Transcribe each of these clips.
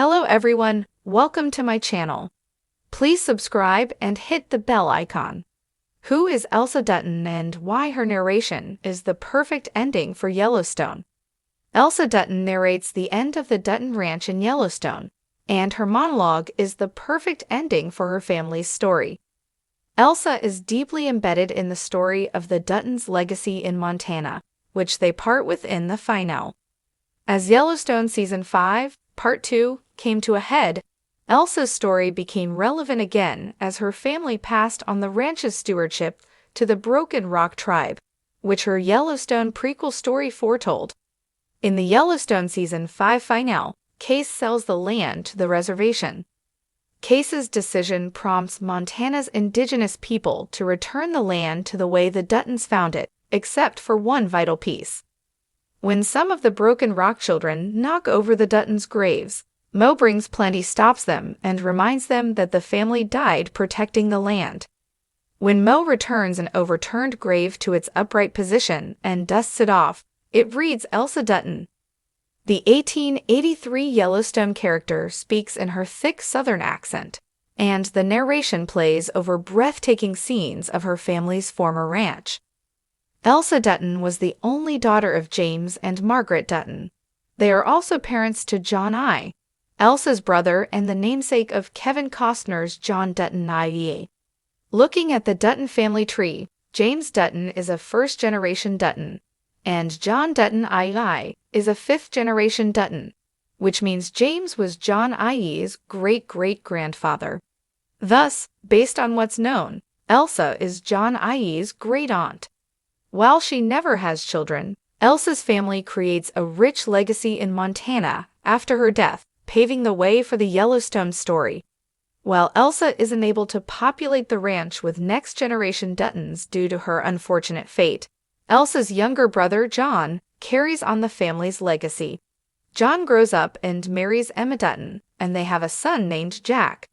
Hello everyone, welcome to my channel. Please subscribe and hit the bell icon. Who is Elsa Dutton and why her narration is the perfect ending for Yellowstone? Elsa Dutton narrates the end of the Dutton Ranch in Yellowstone, and her monologue is the perfect ending for her family's story. Elsa is deeply embedded in the story of the Duttons' legacy in Montana, which they part with in the finale. As Yellowstone Season 5, Part 2 came to a head, Elsa's story became relevant again as her family passed on the ranch's stewardship to the Broken Rock tribe, which her Yellowstone prequel story foretold. In the Yellowstone Season 5 finale, Case sells the land to the reservation. Case's decision prompts Montana's indigenous people to return the land to the way the Duttons found it, except for one vital piece. When some of the Broken Rock children knock over the Duttons' graves, Mo brings plenty stops them and reminds them that the family died protecting the land. When Mo returns an overturned grave to its upright position and dusts it off, it reads Elsa Dutton. The 1883 Yellowstone character speaks in her thick Southern accent, and the narration plays over breathtaking scenes of her family's former ranch. Elsa Dutton was the only daughter of James and Margaret Dutton. They are also parents to John I., Elsa's brother and the namesake of Kevin Costner's John Dutton IE. Looking at the Dutton family tree, James Dutton is a first-generation Dutton, and John Dutton II is a fifth-generation Dutton, which means James was John IE's great-great-grandfather. Thus, based on what's known, Elsa is John IE's great-aunt. While she never has children, Elsa's family creates a rich legacy in Montana after her death, paving the way for the Yellowstone story. While Elsa isn't able to populate the ranch with next-generation Duttons due to her unfortunate fate, Elsa's younger brother, John, carries on the family's legacy. John grows up and marries Emma Dutton, and they have a son named Jack.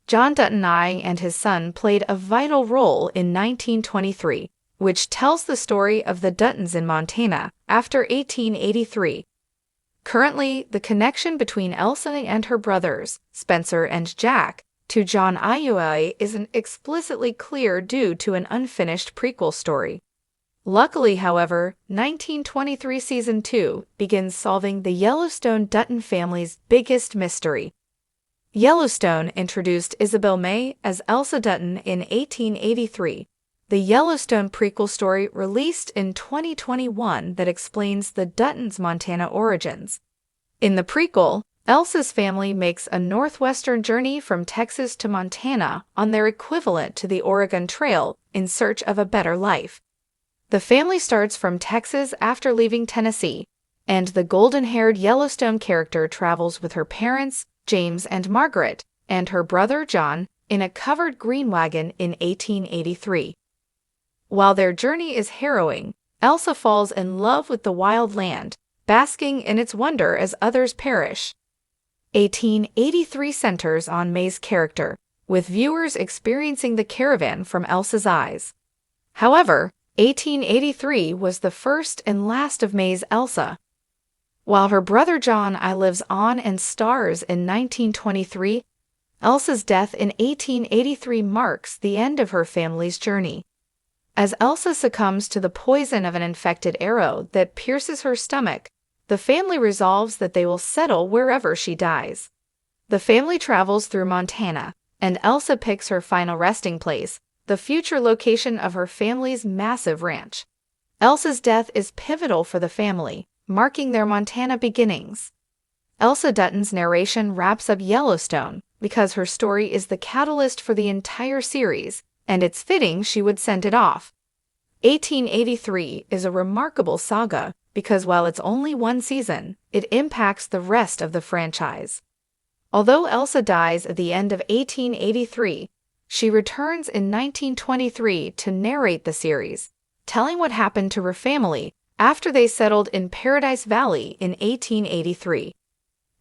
John Dutton I and his son played a vital role in 1923, which tells the story of the Duttons in Montana after 1883. Currently, the connection between Elsa and her brothers, Spencer and Jack, to John IUI isn't explicitly clear due to an unfinished prequel story. Luckily, however, 1923 Season 2 begins solving the Yellowstone Dutton family's biggest mystery. Yellowstone introduced Isabel May as Elsa Dutton in 1883. The Yellowstone prequel story released in 2021 that explains the Duttons' Montana origins. In the prequel, Elsa's family makes a northwestern journey from Texas to Montana on their equivalent to the Oregon Trail in search of a better life. The family starts from Texas after leaving Tennessee, and the golden-haired Yellowstone character travels with her parents, James and Margaret, and her brother John, in a covered green wagon in 1883. While their journey is harrowing, Elsa falls in love with the wild land, basking in its wonder as others perish. 1883 centers on May's character, with viewers experiencing the caravan from Elsa's eyes. However, 1883 was the first and last of May's Elsa. While her brother John I lives on and stars in 1923, Elsa's death in 1883 marks the end of her family's journey. As Elsa succumbs to the poison of an infected arrow that pierces her stomach, the family resolves that they will settle wherever she dies. The family travels through Montana, and Elsa picks her final resting place, the future location of her family's massive ranch. Elsa's death is pivotal for the family, marking their Montana beginnings. Elsa Dutton's narration wraps up Yellowstone because her story is the catalyst for the entire series, and it's fitting she would send it off. 1883 is a remarkable saga because while it's only one season, it impacts the rest of the franchise. Although Elsa dies at the end of 1883, she returns in 1923 to narrate the series, telling what happened to her family after they settled in Paradise Valley in 1883.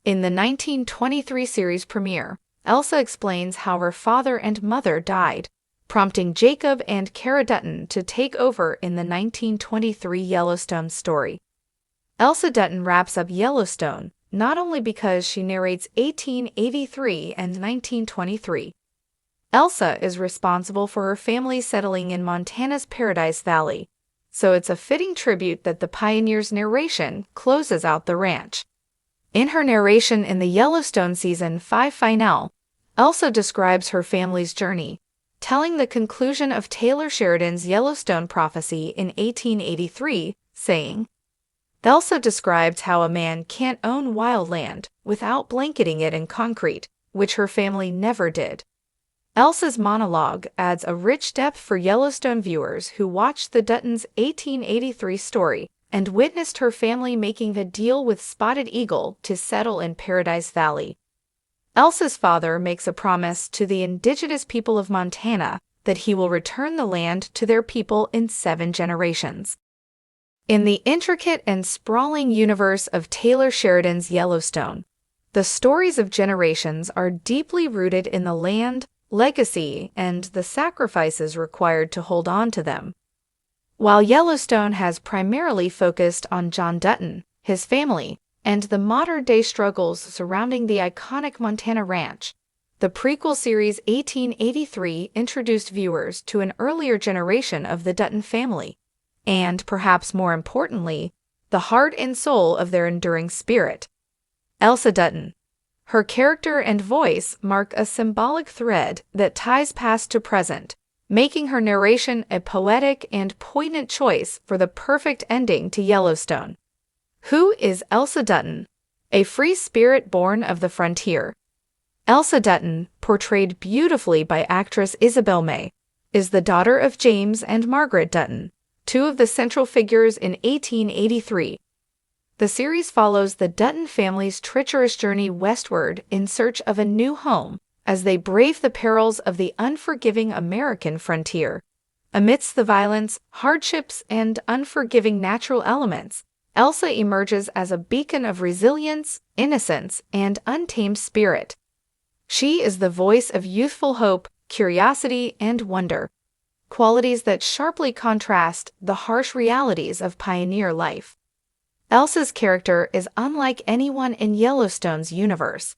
In the 1923 series premiere, Elsa explains how her father and mother died, prompting Jacob and Cara Dutton to take over in the 1923 Yellowstone story. Elsa Dutton wraps up Yellowstone not only because she narrates 1883 and 1923. Elsa is responsible for her family settling in Montana's Paradise Valley, so it's a fitting tribute that the pioneer's narration closes out the ranch. In her narration in the Yellowstone Season 5 finale, Elsa describes her family's journey, telling the conclusion of Taylor Sheridan's Yellowstone prophecy in 1883, saying, Elsa describes how a man can't own wild land without blanketing it in concrete, which her family never did. Elsa's monologue adds a rich depth for Yellowstone viewers who watched the Dutton's 1883 story and witnessed her family making the deal with Spotted Eagle to settle in Paradise Valley. Elsa's father makes a promise to the indigenous people of Montana that he will return the land to their people in 7 generations. In the intricate and sprawling universe of Taylor Sheridan's Yellowstone, the stories of generations are deeply rooted in the land, legacy, and the sacrifices required to hold on to them. While Yellowstone has primarily focused on John Dutton, his family, and the modern-day struggles surrounding the iconic Montana ranch, the prequel series 1883 introduced viewers to an earlier generation of the Dutton family, and, perhaps more importantly, the heart and soul of their enduring spirit. Elsa Dutton. Her character and voice mark a symbolic thread that ties past to present, making her narration a poetic and poignant choice for the perfect ending to Yellowstone. Who is Elsa Dutton? A free spirit born of the frontier. Elsa Dutton, portrayed beautifully by actress Isabel May, is the daughter of James and Margaret Dutton, 2 of the central figures in 1883. The series follows the Dutton family's treacherous journey westward in search of a new home as they brave the perils of the unforgiving American frontier. Amidst the violence, hardships, and unforgiving natural elements, Elsa emerges as a beacon of resilience, innocence, and untamed spirit. She is the voice of youthful hope, curiosity, and wonder, qualities that sharply contrast the harsh realities of pioneer life. Elsa's character is unlike anyone in Yellowstone's universe.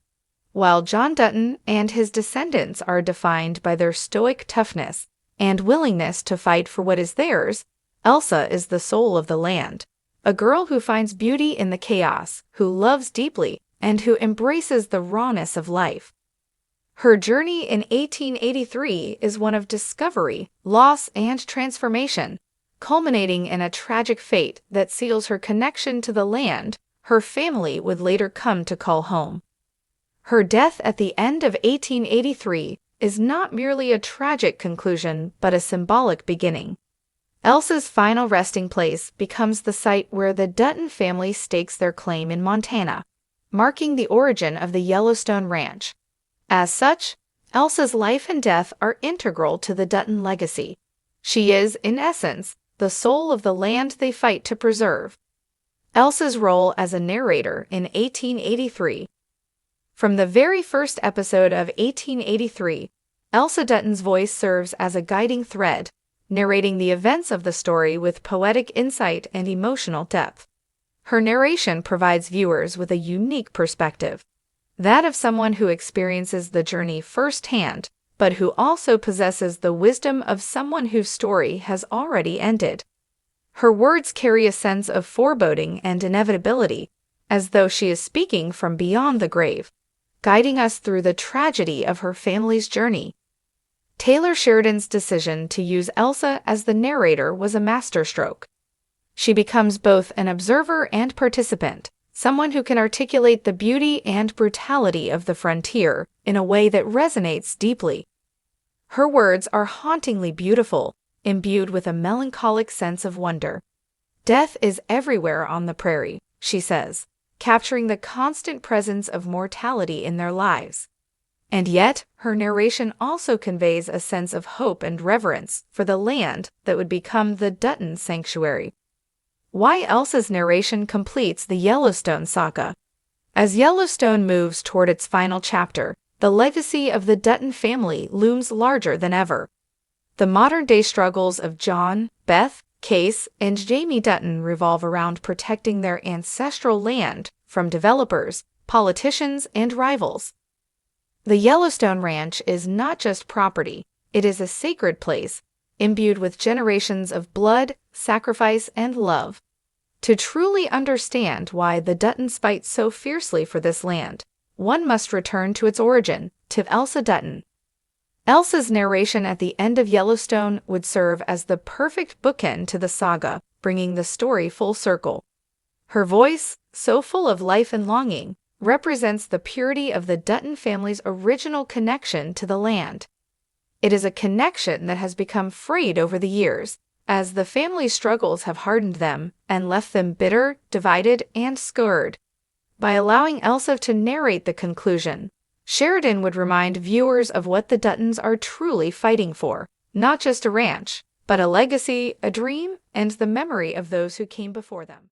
While John Dutton and his descendants are defined by their stoic toughness and willingness to fight for what is theirs, Elsa is the soul of the land, a girl who finds beauty in the chaos, who loves deeply, and who embraces the rawness of life. Her journey in 1883 is one of discovery, loss, and transformation, culminating in a tragic fate that seals her connection to the land her family would later come to call home. Her death at the end of 1883 is not merely a tragic conclusion but a symbolic beginning. Elsa's final resting place becomes the site where the Dutton family stakes their claim in Montana, marking the origin of the Yellowstone Ranch. As such, Elsa's life and death are integral to the Dutton legacy. She is, in essence, the soul of the land they fight to preserve. Elsa's role as a narrator in 1883. From the very first episode of 1883, Elsa Dutton's voice serves as a guiding thread, narrating the events of the story with poetic insight and emotional depth. Her narration provides viewers with a unique perspective, that of someone who experiences the journey firsthand, but who also possesses the wisdom of someone whose story has already ended. Her words carry a sense of foreboding and inevitability, as though she is speaking from beyond the grave, guiding us through the tragedy of her family's journey. Taylor Sheridan's decision to use Elsa as the narrator was a masterstroke. She becomes both an observer and participant, someone who can articulate the beauty and brutality of the frontier in a way that resonates deeply. Her words are hauntingly beautiful, imbued with a melancholic sense of wonder. Death is everywhere on the prairie, she says, capturing the constant presence of mortality in their lives. And yet, her narration also conveys a sense of hope and reverence for the land that would become the Dutton sanctuary. Why Elsa's narration completes the Yellowstone saga. As Yellowstone moves toward its final chapter, the legacy of the Dutton family looms larger than ever. The modern-day struggles of John, Beth, Case, and Jamie Dutton revolve around protecting their ancestral land from developers, politicians, and rivals. The Yellowstone Ranch is not just property, it is a sacred place, imbued with generations of blood, sacrifice, and love. To truly understand why the Duttons fight so fiercely for this land, one must return to its origin, to Elsa Dutton. Elsa's narration at the end of Yellowstone would serve as the perfect bookend to the saga, bringing the story full circle. Her voice, so full of life and longing, represents the purity of the Dutton family's original connection to the land. It is a connection that has become frayed over the years, as the family's struggles have hardened them and left them bitter, divided, and scarred. By allowing Elsa to narrate the conclusion, Sheridan would remind viewers of what the Duttons are truly fighting for, not just a ranch, but a legacy, a dream, and the memory of those who came before them.